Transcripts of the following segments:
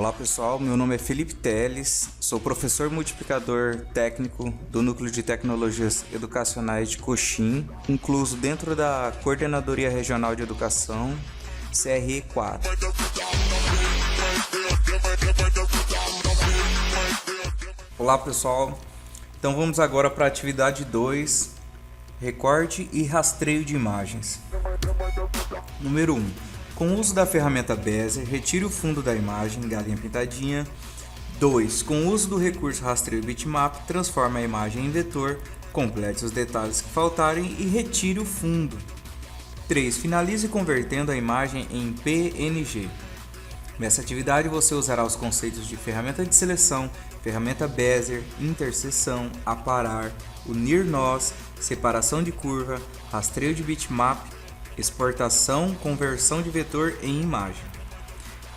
Olá pessoal, meu nome é Felipe Teles, sou professor multiplicador técnico do Núcleo de Tecnologias Educacionais de Coxim, incluso dentro da Coordenadoria Regional de Educação, CRE4. Olá pessoal, então vamos agora para a atividade 2, recorte e rastreio de imagens. Número 1. Com o uso da ferramenta Bezier, retire o fundo da imagem, galinha pintadinha. 2. Com o uso do recurso rastreio bitmap, transforme a imagem em vetor, complete os detalhes que faltarem e retire o fundo. 3. Finalize convertendo a imagem em PNG. Nessa atividade você usará os conceitos de ferramenta de seleção, ferramenta Bezier, interseção, aparar, unir nós, separação de curva, rastreio de bitmap, exportação, conversão de vetor em imagem.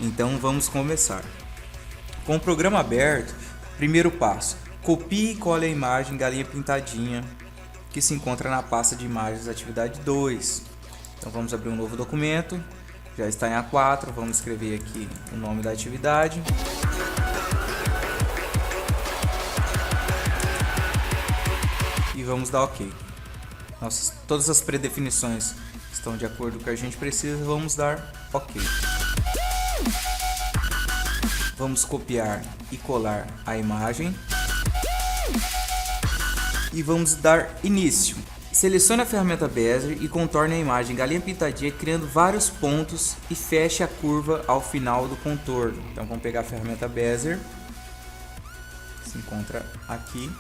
Então vamos começar. Com o programa aberto, primeiro passo, copie e cole a imagem galinha pintadinha que se encontra na pasta de imagens atividade 2. Então vamos abrir um novo documento, já está em A4, vamos escrever aqui o nome da atividade. E vamos dar OK. Todas as predefinições estão de acordo com o que a gente precisa, vamos dar OK. Vamos copiar e colar a imagem e vamos dar início. Selecione a ferramenta Bezier e contorne a imagem galinha pintadinha criando vários pontos e feche a curva ao final do contorno. Então vamos pegar a ferramenta Bezier, se encontra aqui,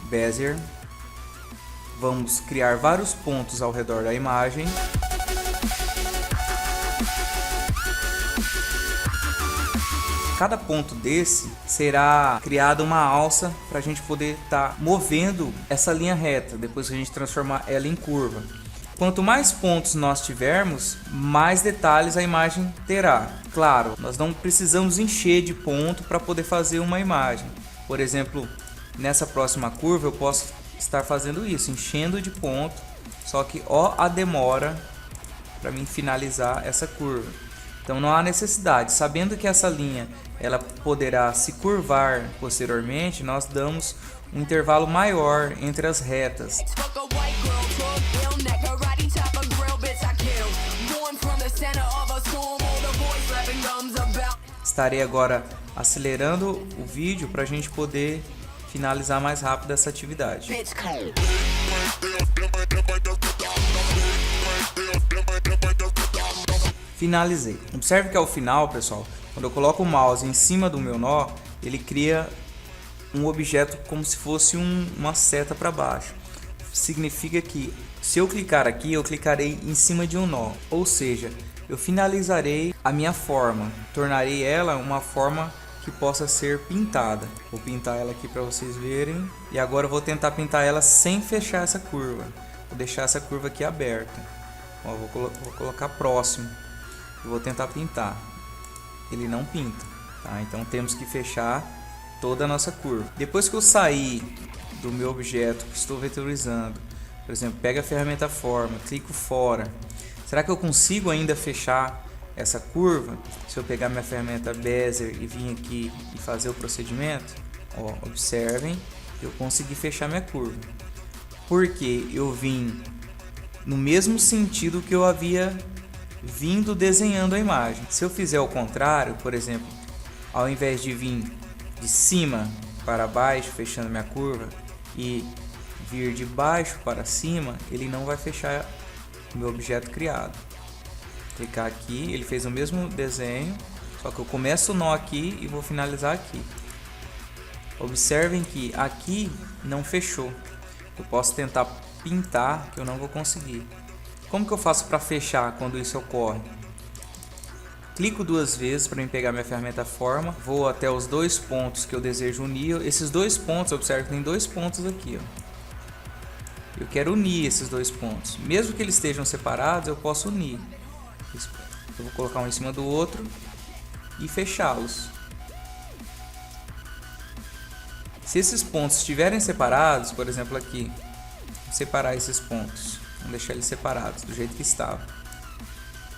Bezier. Vamos criar vários pontos ao redor da imagem. Cada ponto desse será criada uma alça para a gente poder estar movendo essa linha reta, depois que a gente transformar ela em curva. Quanto mais pontos nós tivermos, mais detalhes a imagem terá. Claro, nós não precisamos encher de ponto para poder fazer uma imagem. Por exemplo, nessa próxima curva eu posso estar fazendo isso, enchendo de ponto, só que a demora para mim finalizar essa curva. Então não há necessidade, sabendo que essa linha ela poderá se curvar posteriormente, nós damos um intervalo maior entre as retas. Estarei agora acelerando o vídeo para a gente poder finalizar mais rápido essa atividade. Finalizei. Observe que ao final, pessoal, quando eu coloco o mouse em cima do meu nó, ele cria um objeto como se fosse uma seta para baixo. Significa que se eu clicar aqui, eu clicarei em cima de um nó, ou seja, eu finalizarei a minha forma, tornarei ela uma forma que possa ser pintada. Vou pintar ela aqui para vocês verem. E agora eu vou tentar pintar ela sem fechar essa curva. Vou deixar essa curva aqui aberta. Ó, vou colocar próximo. E vou tentar pintar. Ele não pinta. Tá? Então temos que fechar toda a nossa curva. Depois que eu sair do meu objeto que estou vetorizando, por exemplo, pega a ferramenta forma, clico fora. Será que eu consigo ainda fechar essa curva? Se eu pegar minha ferramenta Bezier e vir aqui e fazer o procedimento, ó, observem, eu consegui fechar minha curva, porque eu vim no mesmo sentido que eu havia vindo desenhando a imagem. Se eu fizer o contrário, por exemplo, ao invés de vir de cima para baixo fechando minha curva e vir de baixo para cima, ele não vai fechar o meu objeto criado. Clicar aqui, ele fez o mesmo desenho, só que eu começo o nó aqui e vou finalizar aqui. Observem que aqui não fechou. Eu posso tentar pintar, que eu não vou conseguir. Como que eu faço para fechar quando isso ocorre? Clico duas vezes para pegar minha ferramenta forma, vou até os dois pontos que eu desejo unir. Esses dois pontos, observe que tem dois pontos aqui, ó. Eu quero unir esses dois pontos. Mesmo que eles estejam separados, eu posso unir. Eu vou colocar um em cima do outro e fechá-los. Se esses pontos estiverem separados, por exemplo aqui, vou separar esses pontos, vamos deixar eles separados do jeito que estava.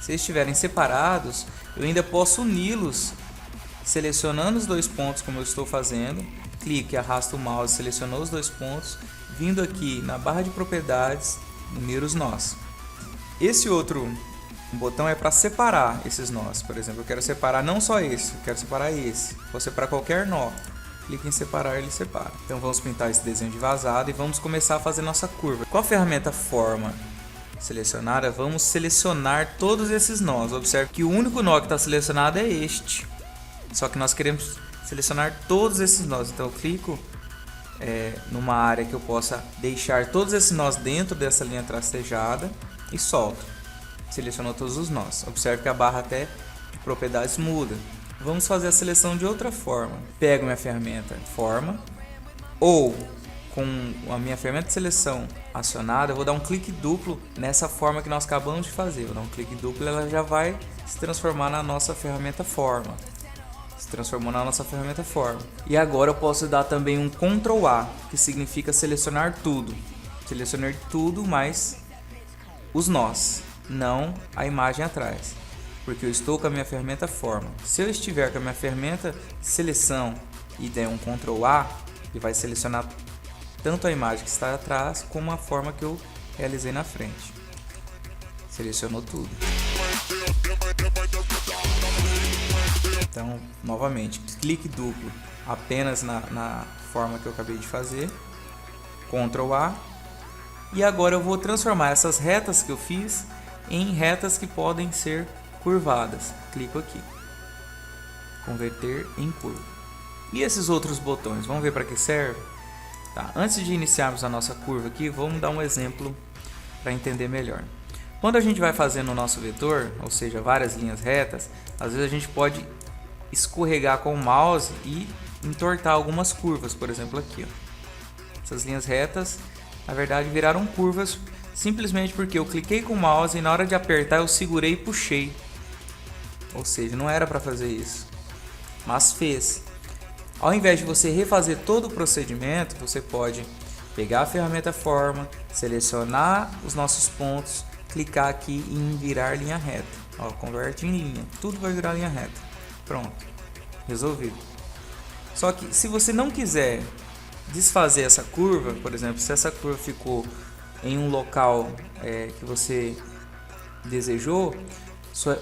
Se eles estiverem separados, eu ainda posso uni-los selecionando os dois pontos como eu estou fazendo, clique, arrasta o mouse, selecionou os dois pontos, vindo aqui na barra de propriedades, unir os nós. Esse outro botão é para separar esses nós. Por exemplo, eu quero separar não só esse, eu quero separar esse. Vou separar qualquer nó. Clique em separar, ele separa. Então vamos pintar esse desenho de vazado e vamos começar a fazer nossa curva. Com a ferramenta forma selecionada, vamos selecionar todos esses nós. Observe que o único nó que está selecionado é este. Só que nós queremos selecionar todos esses nós. Então eu clico numa área que eu possa deixar todos esses nós dentro dessa linha tracejada e solto. Selecionou todos os nós. Observe que a barra até de propriedades muda. Vamos fazer a seleção de outra forma. Pego minha ferramenta forma, ou com a minha ferramenta de seleção acionada, eu vou dar um clique duplo nessa forma que nós acabamos de fazer. Vou dar um clique duplo e ela já vai se transformar na nossa ferramenta forma. Se transformou na nossa ferramenta forma. E agora eu posso dar também um Ctrl A, que significa selecionar tudo. Selecionar tudo mais os nós, não a imagem atrás, porque eu estou com a minha ferramenta forma. Se eu estiver com a minha ferramenta seleção e der um Ctrl A, ele vai selecionar tanto a imagem que está atrás como a forma que eu realizei na frente. Selecionou tudo. Então, novamente, clique duplo apenas na forma que eu acabei de fazer, Ctrl A, e agora eu vou transformar essas retas que eu fiz em retas que podem ser curvadas. Clico aqui, converter em curva. E esses outros botões, vamos ver para que serve? Tá. Antes de iniciarmos a nossa curva aqui, vamos dar um exemplo para entender melhor. Quando a gente vai fazendo o nosso vetor, ou seja, várias linhas retas, às vezes a gente pode escorregar com o mouse e entortar algumas curvas, por exemplo aqui, ó. Essas linhas retas, na verdade, viraram curvas simplesmente porque eu cliquei com o mouse e na hora de apertar eu segurei e puxei. Ou seja, não era para fazer isso, mas fez. Ao invés de você refazer todo o procedimento, você pode pegar a ferramenta forma, selecionar os nossos pontos, clicar aqui em virar linha reta. Ó, converte em linha, tudo vai virar linha reta. Pronto, resolvido. Só que se você não quiser desfazer essa curva, por exemplo, se essa curva ficou em um local que você desejou,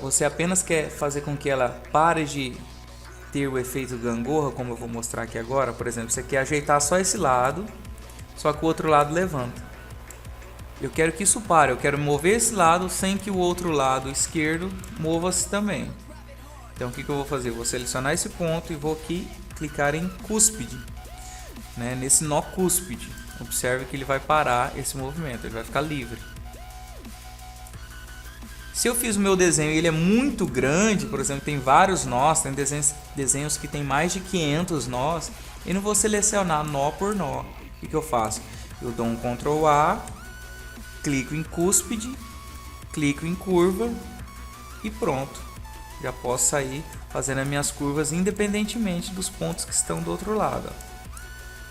você apenas quer fazer com que ela pare de ter o efeito gangorra, como eu vou mostrar aqui agora. Por exemplo, você quer ajeitar só esse lado, só que o outro lado levanta. Eu quero que isso pare, eu quero mover esse lado sem que o outro lado esquerdo mova-se também. Então o que eu vou fazer? Eu vou selecionar esse ponto e vou aqui clicar em cúspide, né? Nesse nó cúspide. Observe que ele vai parar esse movimento, ele vai ficar livre. Se eu fiz o meu desenho e ele é muito grande, por exemplo, tem vários nós, tem desenhos que tem mais de 500 nós, eu não vou selecionar nó por nó. O que eu faço? Eu dou um Ctrl A, clico em cúspide, clico em curva e pronto. Já posso sair fazendo as minhas curvas independentemente dos pontos que estão do outro lado.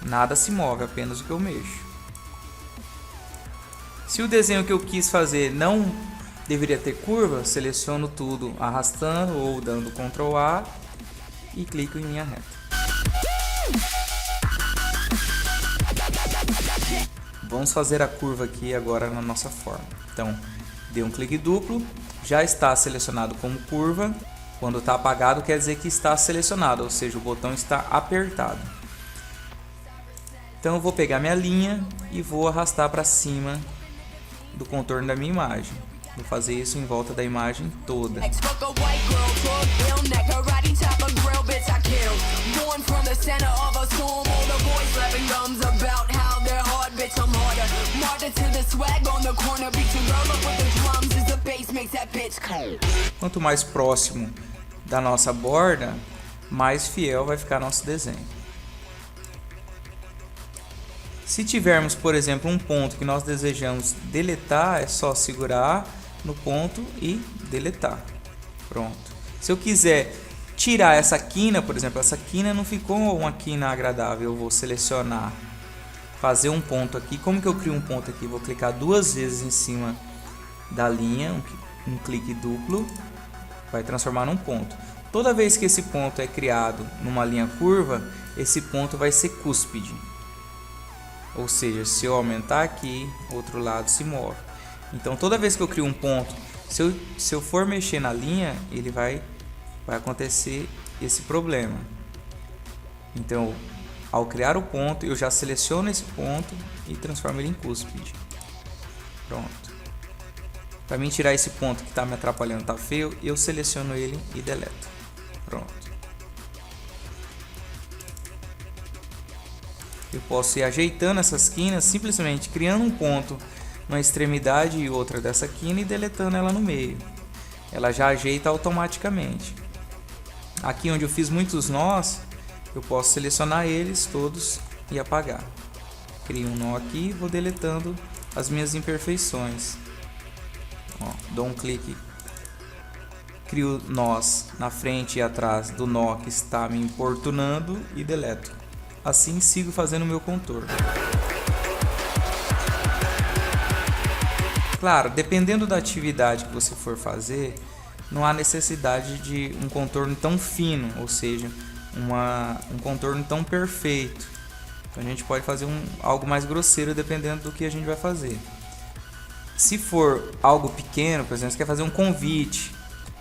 Nada se move, apenas o que eu mexo. Se o desenho que eu quis fazer não deveria ter curva, seleciono tudo arrastando ou dando Ctrl A e clico em linha reta. Vamos fazer a curva aqui agora na nossa forma. Então, dei um clique duplo, já está selecionado como curva. Quando está apagado quer dizer que está selecionado, ou seja, o botão está apertado. Então eu vou pegar minha linha e vou arrastar para cima do contorno da minha imagem. Vou fazer isso em volta da imagem toda. Quanto mais próximo da nossa borda, mais fiel vai ficar nosso desenho. Se tivermos, por exemplo, um ponto que nós desejamos deletar, é só segurar no ponto e deletar. Pronto. Se eu quiser tirar essa quina, por exemplo, essa quina não ficou uma quina agradável, eu vou selecionar, fazer um ponto aqui. Como que eu crio um ponto aqui? Vou clicar duas vezes em cima da linha, um clique duplo, vai transformar num ponto. Toda vez que esse ponto é criado numa linha curva, esse ponto vai ser cúspide. Ou seja, se eu aumentar aqui, o outro lado se move. Então toda vez que eu crio um ponto, se eu for mexer na linha, ele vai acontecer esse problema. Então, ao criar o ponto, eu já seleciono esse ponto e transformo ele em cúspide. Pronto. Para mim tirar esse ponto que está me atrapalhando, tá feio, eu seleciono ele e deleto. Pronto. Eu posso ir ajeitando essas quinas, simplesmente criando um ponto numa extremidade e outra dessa quina e deletando ela no meio. Ela já ajeita automaticamente. Aqui onde eu fiz muitos nós, eu posso selecionar eles todos e apagar. Crio um nó aqui e vou deletando as minhas imperfeições. Ó, dou um clique, crio nós na frente e atrás do nó que está me importunando e deleto. Assim sigo fazendo o meu contorno. Claro, dependendo da atividade que você for fazer, não há necessidade de um contorno tão fino, ou seja, um contorno tão perfeito. Então a gente pode fazer algo mais grosseiro dependendo do que a gente vai fazer. Se for algo pequeno, por exemplo, você quer fazer um convite.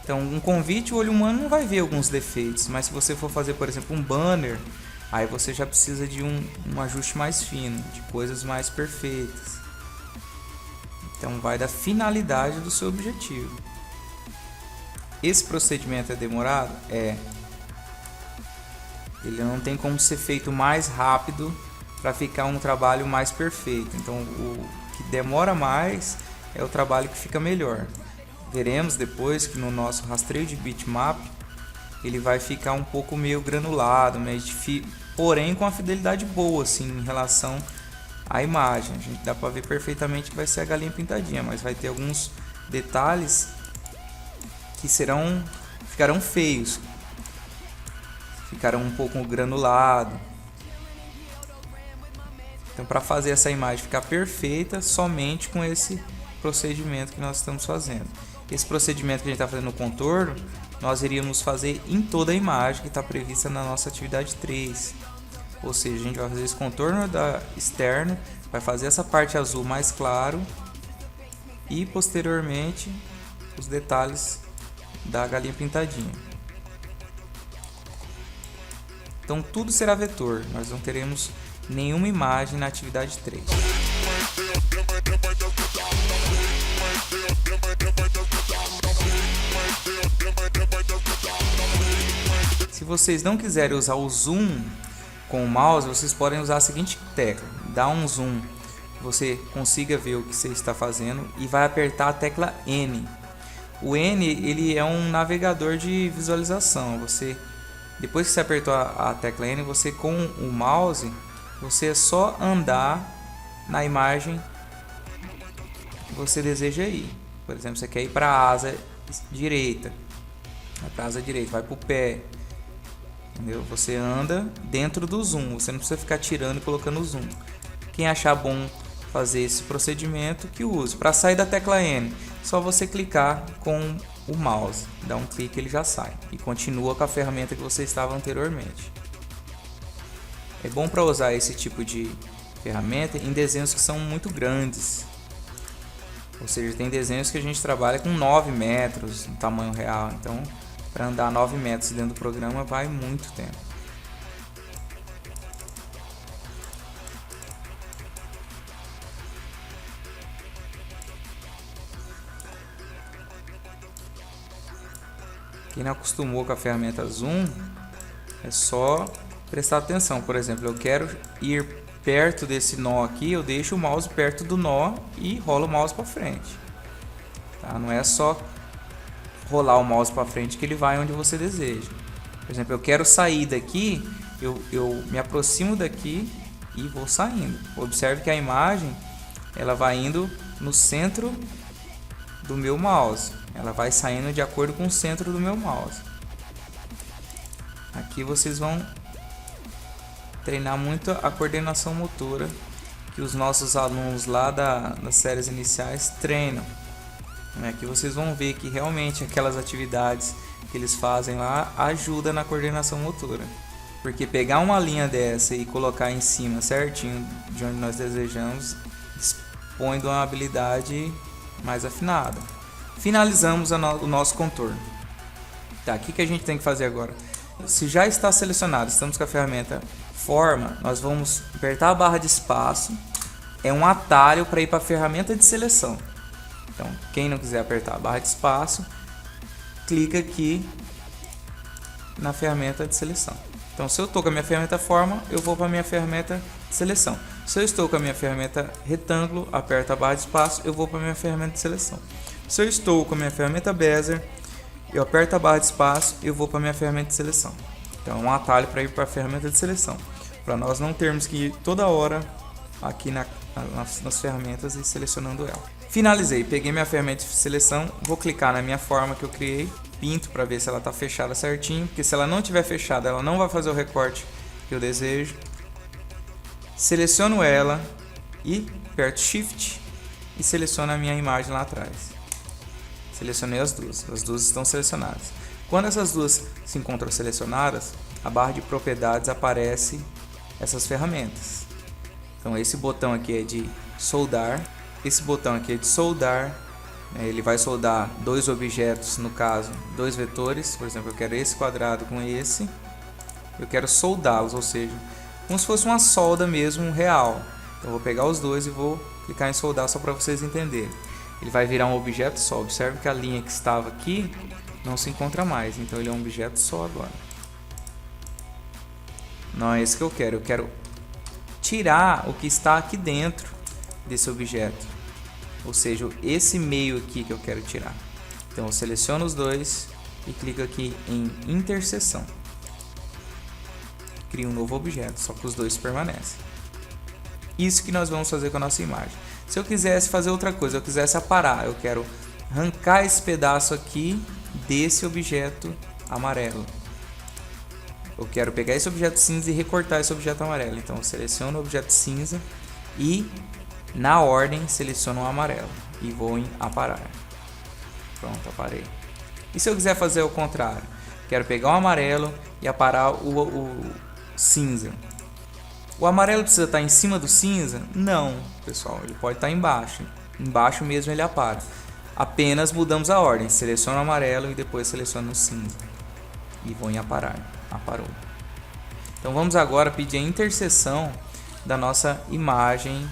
Então um convite o olho humano não vai ver alguns defeitos, mas se você for fazer, por exemplo, um banner, aí você já precisa de um ajuste mais fino, de coisas mais perfeitas. Então vai da finalidade do seu objetivo. Esse procedimento é demorado? É. Ele não tem como ser feito mais rápido para ficar um trabalho mais perfeito. Então o que demora mais é o trabalho que fica melhor. Veremos depois que no nosso rastreio de bitmap ele vai ficar um pouco meio granulado, meio difícil, porém com a fidelidade boa assim, em relação à imagem. A gente dá para ver perfeitamente que vai ser a galinha pintadinha, mas vai ter alguns detalhes que ficarão feios, ficarão um pouco granulado. Então, para fazer essa imagem ficar perfeita, somente com esse procedimento que nós estamos fazendo. Esse procedimento que a gente está fazendo no contorno, nós iríamos fazer em toda a imagem que está prevista na nossa atividade 3. Ou seja, a gente vai fazer esse contorno externo, vai fazer essa parte azul mais claro e posteriormente os detalhes da galinha pintadinha. Então tudo será vetor, nós não teremos nenhuma imagem na atividade 3. Se vocês não quiserem usar o zoom com o mouse, vocês podem usar a seguinte tecla: dá um zoom, você consiga ver o que você está fazendo e vai apertar a tecla N. O N ele é um navegador de visualização. Depois que você apertou a tecla N, você com o mouse, você é só andar na imagem que você deseja ir. Por exemplo, você quer ir para a asa direita, vai para a asa direita, vai para o pé, entendeu? Você anda dentro do zoom, você não precisa ficar tirando e colocando o zoom. Quem achar bom fazer esse procedimento, que use. Para sair da tecla N, só você clicar com o mouse, dá um clique, ele já sai e continua com a ferramenta que você estava anteriormente. É bom para usar esse tipo de ferramenta em desenhos que são muito grandes, ou seja, tem desenhos que a gente trabalha com 9 metros no tamanho real, então para andar 9 metros dentro do programa vai muito tempo. Quem não acostumou com a ferramenta Zoom, é só prestar atenção. Por exemplo, eu quero ir perto desse nó aqui, eu deixo o mouse perto do nó e rolo o mouse para frente. Tá? Não é só rolar o mouse para frente que ele vai onde você deseja. Por exemplo, eu quero sair daqui, eu me aproximo daqui e vou saindo. Observe que a imagem ela vai indo no centro do meu mouse. Ela vai saindo de acordo com o centro do meu mouse. Aqui vocês vão treinar muito a coordenação motora que os nossos alunos lá das séries iniciais treinam. Aqui vocês vão ver que realmente aquelas atividades que eles fazem lá ajuda na coordenação motora. Porque pegar uma linha dessa e colocar em cima certinho de onde nós desejamos, dispõe de uma habilidade mais afinada. Finalizamos o nosso contorno. Tá, o que a gente tem que fazer agora? Se já está selecionado, estamos com a ferramenta forma, nós vamos apertar a barra de espaço. É um atalho para ir para a ferramenta de seleção. Então, quem não quiser apertar a barra de espaço, clica aqui na ferramenta de seleção. Então, se eu estou com a minha ferramenta forma, eu vou para a minha ferramenta de seleção. Se eu estou com a minha ferramenta retângulo, aperto a barra de espaço, eu vou para a minha ferramenta de seleção. Se eu estou com a minha ferramenta bezier, eu aperto a barra de espaço, eu vou para a minha ferramenta de seleção. Então, é um atalho para ir para a ferramenta de seleção, para nós não termos que ir toda hora aqui nas ferramentas e selecionando ela. Finalizei, peguei minha ferramenta de seleção, vou clicar na minha forma que eu criei, pinto para ver se ela está fechada certinho, porque se ela não estiver fechada, ela não vai fazer o recorte que eu desejo. Seleciono ela e aperto Shift e seleciono a minha imagem lá atrás. Selecionei as duas estão selecionadas. Quando essas duas se encontram selecionadas, a barra de propriedades aparece essas ferramentas. Então esse botão aqui é de soldar, esse botão aqui é de soldar, ele vai soldar dois objetos, no caso, dois vetores. Por exemplo, eu quero esse quadrado com esse, eu quero soldá-los, ou seja, como se fosse uma solda mesmo real. Então eu vou pegar os dois e vou clicar em soldar só para vocês entenderem. Ele vai virar um objeto só. Observe que a linha que estava aqui não se encontra mais, então ele é um objeto só agora. Não é isso que eu quero tirar o que está aqui dentro desse objeto, ou seja, esse meio aqui que eu quero tirar. Então eu seleciono os dois e clico aqui em interseção, crio um novo objeto, só que os dois permanecem. Isso que nós vamos fazer com a nossa imagem. Se eu quisesse fazer outra coisa, eu quisesse aparar, eu quero arrancar esse pedaço aqui desse objeto amarelo. Eu quero pegar esse objeto cinza e recortar esse objeto amarelo. Então eu seleciono o objeto cinza e na ordem seleciono o amarelo e vou em aparar. Pronto, aparei. E se eu quiser fazer o contrário? Quero pegar o amarelo e aparar o cinza. O amarelo precisa estar em cima do cinza? Não, pessoal, ele pode estar embaixo. Embaixo mesmo ele apara. Apenas mudamos a ordem. Seleciono o amarelo e depois seleciono o cinza. E vou em aparar. Aparou. Então vamos agora pedir a interseção da nossa imagem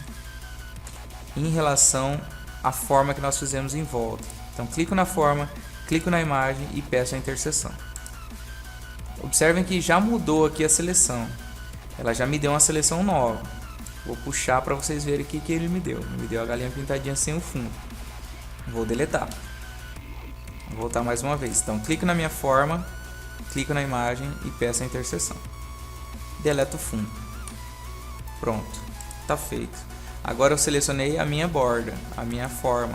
em relação à forma que nós fizemos em volta. Então clico na forma, clico na imagem e peço a interseção. Observem que já mudou aqui a seleção. Ela já me deu uma seleção nova. Vou puxar para vocês verem o que ele me deu. Ele me deu a galinha pintadinha sem o fundo. Vou deletar. Vou voltar mais uma vez. Então clico na minha forma, clico na imagem e peço a interseção. Deleto o fundo. Pronto, está feito. Agora eu selecionei a minha borda, a minha forma.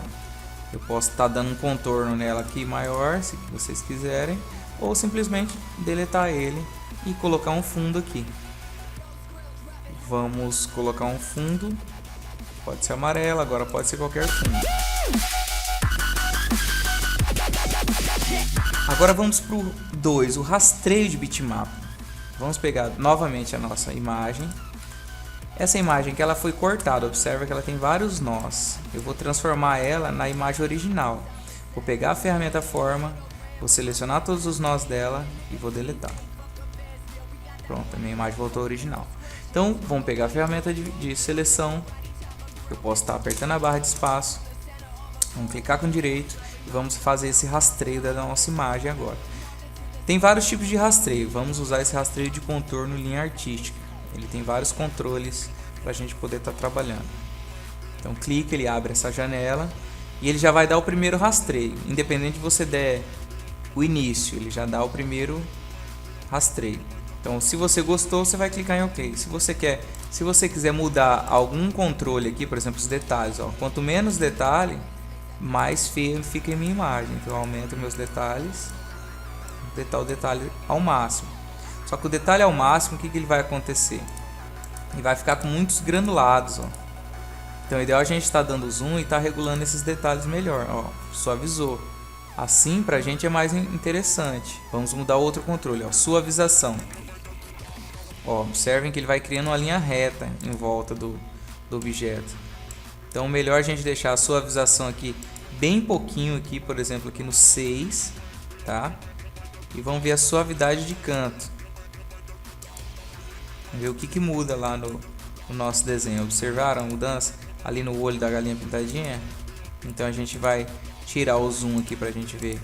Eu posso estar dando um contorno nela aqui maior, se vocês quiserem, ou simplesmente deletar ele e colocar um fundo aqui. Vamos colocar um fundo, pode ser amarelo, agora pode ser qualquer fundo. Agora vamos para o 2, o rastreio de bitmap. Vamos pegar novamente a nossa imagem. Essa imagem que ela foi cortada, observa que ela tem vários nós. Eu vou transformar ela na imagem original. Vou pegar a ferramenta forma, vou selecionar todos os nós dela e vou deletar. Pronto, a minha imagem voltou ao original. Então vamos pegar a ferramenta de seleção. Eu posso estar apertando a barra de espaço. Vamos clicar com direito e vamos fazer esse rastreio da nossa imagem agora. Tem vários tipos de rastreio. Vamos usar esse rastreio de contorno linha artística. Ele tem vários controles para a gente poder estar trabalhando. Então clica, ele abre essa janela e ele já vai dar o primeiro rastreio. Independente de você der o início, ele já dá o primeiro rastreio. Então se você gostou, você vai clicar em OK. Se você quiser mudar algum controle aqui, por exemplo, os detalhes, ó, quanto menos detalhe, mais feio fica a minha imagem. Então eu aumento meus detalhes, o detalhe ao máximo. Só que o detalhe ao máximo, o que ele vai acontecer? Ele vai ficar com muitos granulados, ó. Então é ideal a gente estar dando zoom e estar regulando esses detalhes melhor. Ó, suavizou. Assim pra gente é mais interessante. Vamos mudar outro controle, ó, suavização. Ó, observem que ele vai criando uma linha reta em volta do objeto. Então melhor a gente deixar a suavização aqui bem pouquinho aqui, por exemplo, aqui no 6, tá? E vamos ver a suavidade de canto. Vamos ver o que muda lá no nosso desenho. Observaram a mudança ali no olho da galinha pintadinha? Então a gente vai tirar o zoom aqui pra gente ver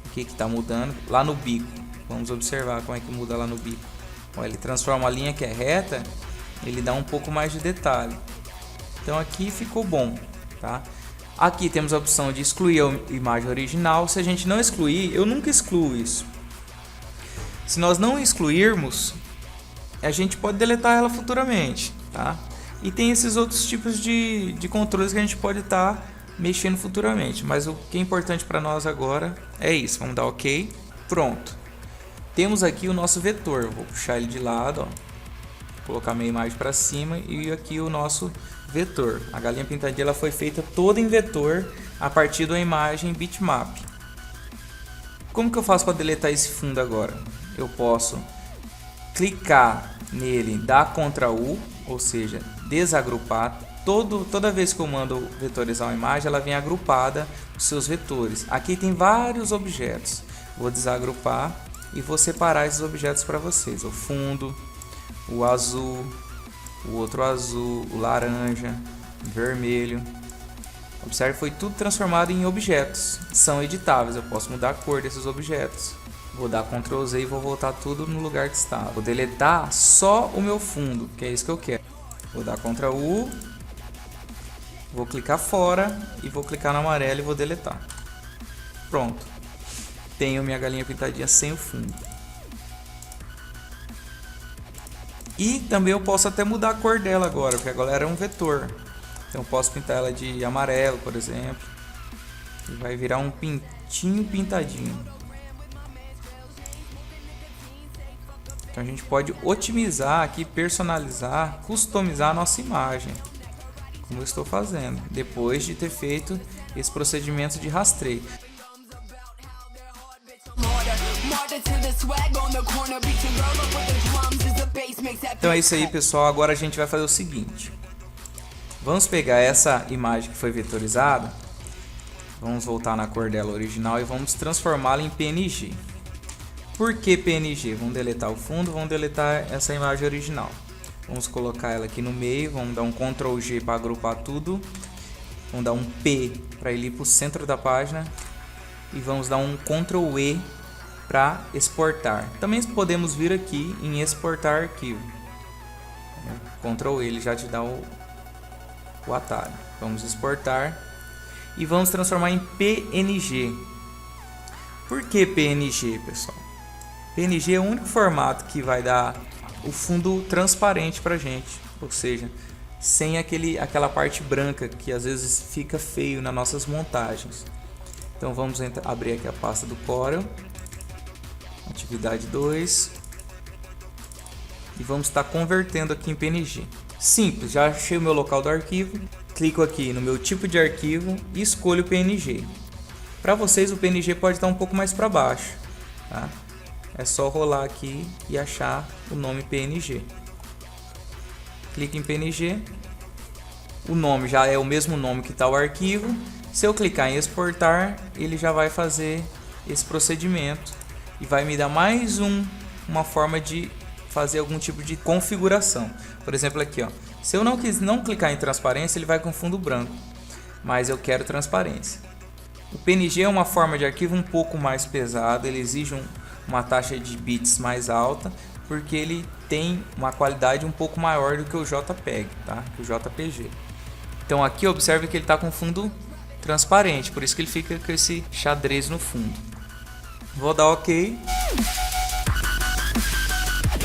o que está mudando. Lá no bico, vamos observar como é que muda lá no bico. Ó, ele transforma a linha que é reta, ele dá um pouco mais de detalhe. Então aqui ficou bom, tá? Aqui temos a opção de excluir a imagem original. Se a gente não excluir, eu nunca excluo isso. Se nós não excluirmos, a gente pode deletar ela futuramente, tá? E tem esses outros tipos de controles que a gente pode estar mexendo futuramente. Mas o que é importante para nós agora é isso. Vamos dar OK. Pronto. Temos aqui o nosso vetor. Vou puxar ele de lado, ó. Colocar minha imagem para cima e aqui o nosso vetor. A galinha pintadinha ela foi feita toda em vetor a partir da imagem bitmap. Como que eu faço para deletar esse fundo agora? Eu posso clicar nele, dar Ctrl U, ou seja, desagrupar. Toda vez que eu mando vetorizar uma imagem, ela vem agrupada os seus vetores. Aqui tem vários objetos. Vou desagrupar e vou separar esses objetos para vocês. O fundo, o azul, o outro azul, o laranja, o vermelho. Observe, foi tudo transformado em objetos. São editáveis, eu posso mudar a cor desses objetos. Vou dar Ctrl Z e vou voltar tudo no lugar que estava. Vou deletar só o meu fundo, que é isso que eu quero. Vou dar Ctrl U, vou clicar fora e vou clicar no amarelo e vou deletar. Pronto. Tenho minha galinha pintadinha sem o fundo. E também eu posso até mudar a cor dela agora, porque agora é um vetor. Então eu posso pintar ela de amarelo, por exemplo. E vai virar um pintinho pintadinho. Então a gente pode otimizar aqui, personalizar, customizar a nossa imagem. Como eu estou fazendo, depois de ter feito esse procedimento de rastreio. Então é isso aí, pessoal. Agora a gente vai fazer o seguinte. Vamos pegar essa imagem que foi vetorizada. Vamos voltar na cor dela original e vamos transformá-la em PNG. Por que PNG? Vamos deletar o fundo, vamos deletar essa imagem original. Vamos colocar ela aqui no meio, vamos dar um Ctrl G para agrupar tudo. Vamos dar um P para ele ir para o centro da página. E vamos dar um Ctrl E para exportar. Também podemos vir aqui em exportar arquivo. Ctrl E, ele já te dá o atalho. Vamos exportar e vamos transformar em PNG. Por que PNG, pessoal? PNG é o único formato que vai dar o fundo transparente pra gente, ou seja, sem aquela parte branca que às vezes fica feio nas nossas montagens. Então vamos abrir aqui a pasta do Corel, atividade 2, e vamos estar convertendo aqui em PNG. Simples, já achei o meu local do arquivo, clico aqui no meu tipo de arquivo e escolho o PNG. Para vocês o PNG pode estar um pouco mais para baixo, tá? É só rolar aqui e achar o nome PNG. Clique em PNG. O nome já é o mesmo nome que está o arquivo. Se eu clicar em exportar, ele já vai fazer esse procedimento e vai me dar mais uma forma de fazer algum tipo de configuração. Por exemplo, aqui, ó. Se eu não clicar em transparência, ele vai com fundo branco, mas eu quero transparência. O PNG é uma forma de arquivo um pouco mais pesada, ele exige uma taxa de bits mais alta, porque ele tem uma qualidade um pouco maior do que o JPEG, tá? Que o JPG. Então aqui observe que ele está com fundo transparente, por isso que ele fica com esse xadrez no fundo. Vou dar OK.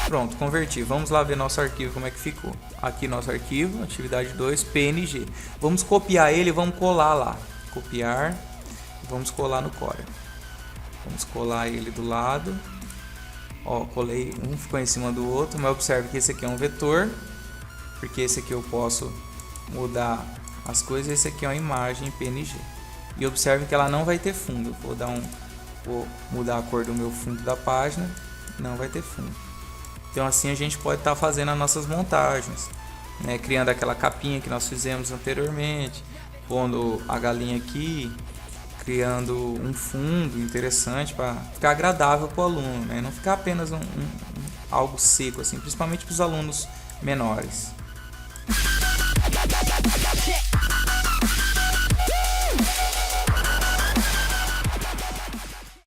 Pronto, converti. Vamos lá ver nosso arquivo como é que ficou. Aqui nosso arquivo, atividade 2, PNG. Vamos copiar ele e vamos colar lá. Copiar, vamos colar no Corel. Vamos colar ele do lado. Ó, colei, ficou em cima do outro, mas observe que esse aqui é um vetor, porque esse aqui eu posso mudar as coisas, esse aqui é uma imagem PNG. E observe que ela não vai ter fundo. Vou mudar a cor do meu fundo da página, não vai ter fundo. Então assim a gente pode estar fazendo as nossas montagens, né? Criando aquela capinha que nós fizemos anteriormente, pondo a galinha aqui, criando um fundo interessante para ficar agradável para o aluno, né? Não ficar apenas algo seco, assim, principalmente para os alunos menores.